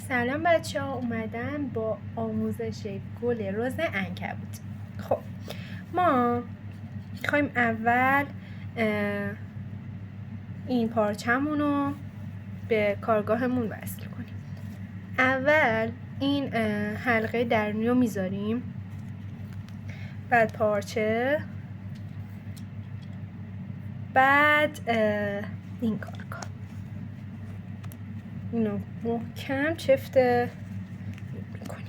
سلام بچه ها، اومدم با آموزش گل رز عنکبوت. خب ما میخوایم اول این پارچمون رو به کارگاهمون وصل کنیم. اول این حلقه درونی رو میذاریم، بعد پارچه، بعد این کارگاه، اینو محکم چفته میکنیم.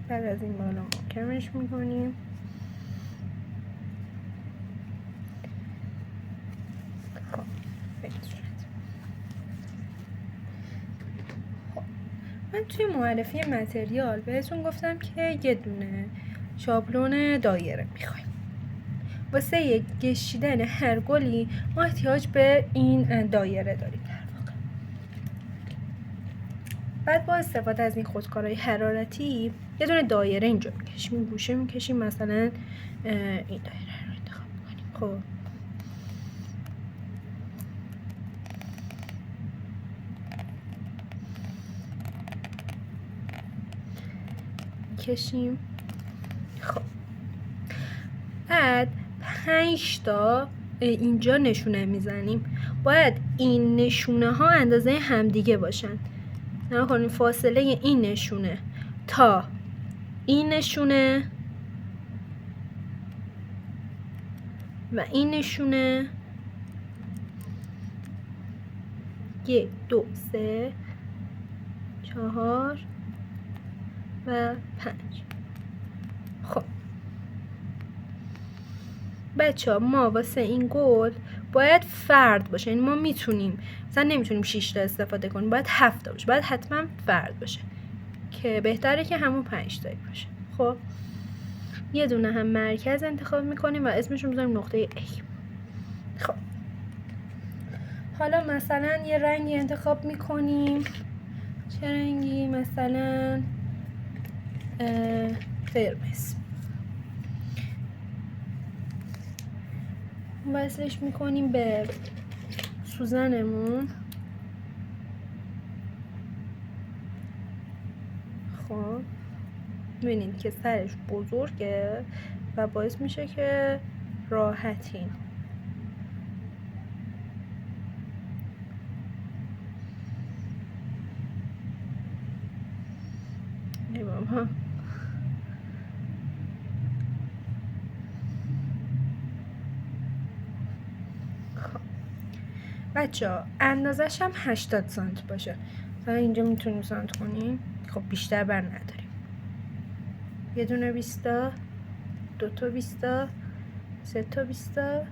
بعد از این بالا محکمش میکنیم. خب من توی معرفی متریال بهتون گفتم که یه دونه شابلون دایره میخوایم. واسه کشیدن هر گلی ما احتیاج به این دایره داریم در واقع. بعد با استفاده از این خودکارهای حرارتی یه دونه دایره اینجا میکشیم، این گوشه میکشیم، مثلا این دایره رو انتخاب میکنیم. خب کشیم. خب بعد 5 تا اینجا نشونه میزنیم. باید این نشونه ها اندازه همدیگه باشن. نگاه کنیم فاصله این نشونه تا این نشونه و این نشونه 1 2 3 4 و 5. خب بچه ها ما واسه این گل باید فرد باشه، یعنی ما میتونیم مثلا نمیتونیم 6 تا استفاده کنیم، باید 7 تا باشه، باید حتما فرد باشه که بهتره که همون 5 تایی باشه. خب یه دونه هم مرکز انتخاب میکنیم و اسمش رو میذاریم نقطه A. خب حالا مثلا یه رنگی انتخاب میکنیم. چه رنگی؟ مثلا قرمز. وصلش میکنیم به سوزنمون. خب ببینید که سرش بزرگه و باعث میشه که راحتین. ای بابا. بچه ها اندازش هم 80 سانت باشه. مثلا اینجا میتونیم سانت کنیم. خب بیشتر بر نداریم. یه دونه 20 تا، 2 تا 20 تا، 3 تا 20 تا،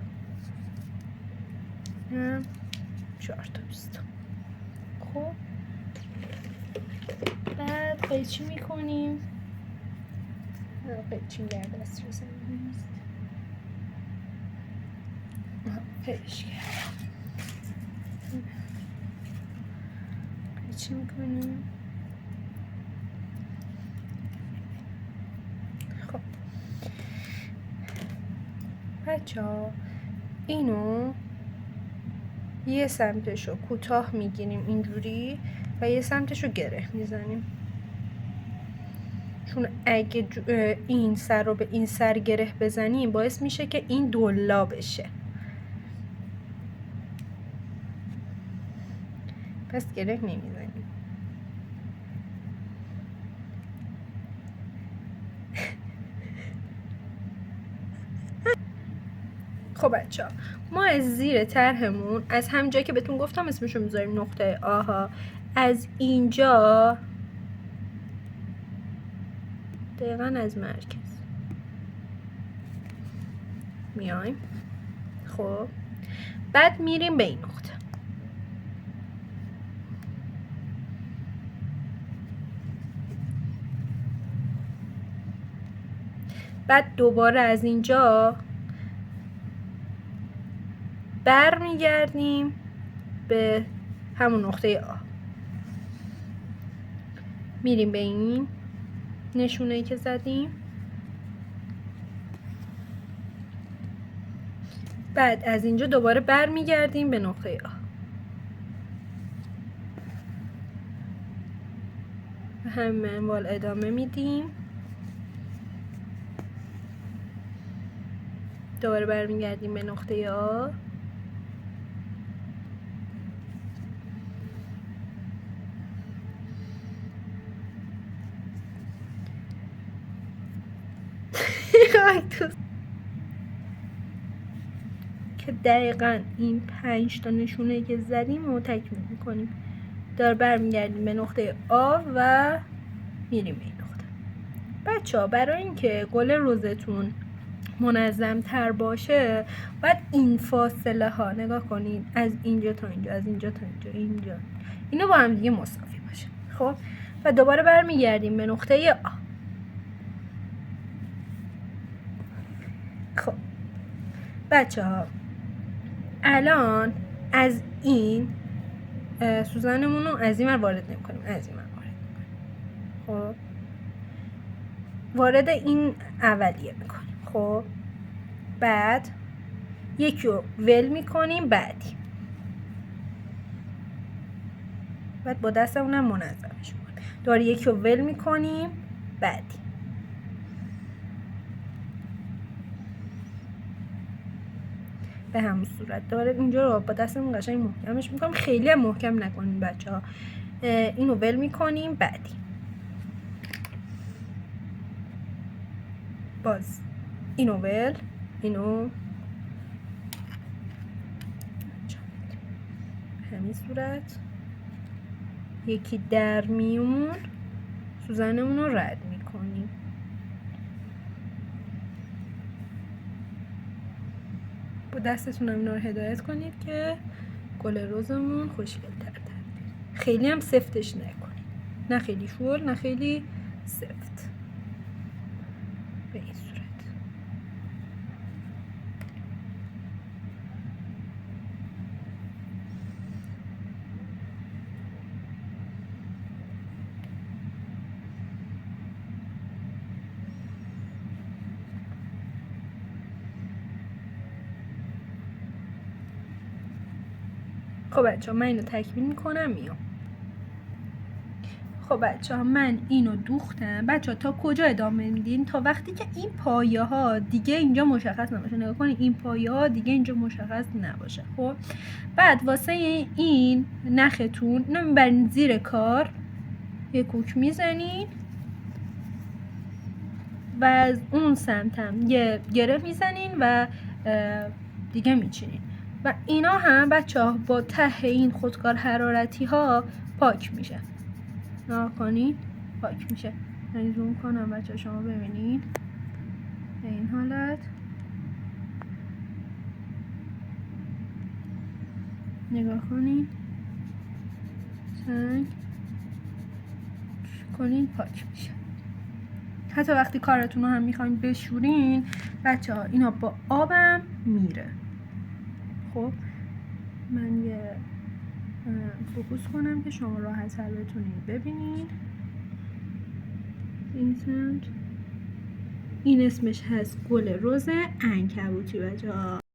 4 تا 20 تا. خب بعد قیچی میکنیم. قیچیم در دسترس نیست. پیش کردم. چی میکنیم؟ خب بچه ها اینو یه سمتشو کوتاه میگیریم اینجوری و یه سمتشو گره میزنیم، چون اگه این سر رو به این سر گره بزنیم باعث میشه که این دولا بشه. پس گره نمیزنیم. خب بچه ها ما از زیر طرحمون، از همینجایی که بهتون گفتم اسمشو میذاریم نقطه آها، از اینجا دقیقا از مرکز میایم. خب بعد میریم به این نقطه. بعد دوباره از اینجا برمیگردیم به همون نقطه آ. میریم به این نشونه‌ای که زدیم. بعد از اینجا دوباره برمیگردیم به نقطه آ. همین منوال ادامه میدیم. دوباره برمیگردیم به نقطه آ. که دقیقا این 5 تا نشونه که زدیم رو تکمیل میکنیم. داره برمیگردیم به نقطه آ و میریم به این نقطه. بچه‌ها برای اینکه گل روزتون منظم تر باشه باید این فاصله ها نگاه کنید، از اینجا تا اینجا، از اینجا تا اینجا، اینا با هم دیگه مساوی باشه. خب و دوباره برمیگردیم به نقطه آ. خب بچه‌ها الان از این سوزنمون رو از این ور وارد نمی‌کنیم، از این ور وارد می‌کنیم. خب وارد این اولیه می‌کنیم. خب بعد یکی رو ول می‌کنیم، بعد با دستمونم منظمش می‌کنیم. دوباره یکی رو ول می‌کنیم، بعدی به همون صورت دوباره اینجا رو با دستمون قشنگ محکمش می‌کنیم. خیلی هم محکم نکنیم بچه‌ها. اینو ول می‌کنیم، بعدی باز اینو ول، اینو به همین صورت یکی در میون سوزنمون رو رد می‌کنیم. با دستتون هم اینا رو هدایت کنید که گل روزمون خوشگل‌تر در بیاد. خیلی هم سفتش نکنید، نه خیلی شور نه خیلی سفت. به این صورت. خب بچه‌ها من اینو تکمیل میکنم میام. خب بچه‌ها من اینو دوختم. بچه‌ها تا کجا ادامه میدین؟ تا وقتی که این پایه ها دیگه اینجا مشخص نباشه. نگاه کنید این پایه ها دیگه اینجا مشخص نباشه. خب بعد واسه این نختون اینو میبرین زیر کار، یه کوک میزنین و از اون سمت هم یه گره میزنین و دیگه میچینین و اینا هم بچه‌ها با ته این خودکار حرارتی ها پاک میشه. نگاه کنید پاک میشه. من زوم کنم بچه‌ها شما ببینید به این حالت. نگاه کنید سنگ کنید پاک میشه. حتی وقتی کارتون رو هم میخواین بشورین بچه‌ها اینا با آبم میره. خب من یه فوکوس کنم که شما راحت تر بتونید ببینید. این سمت این اسمش هست گل رز عنکبوتی بچه‌ها.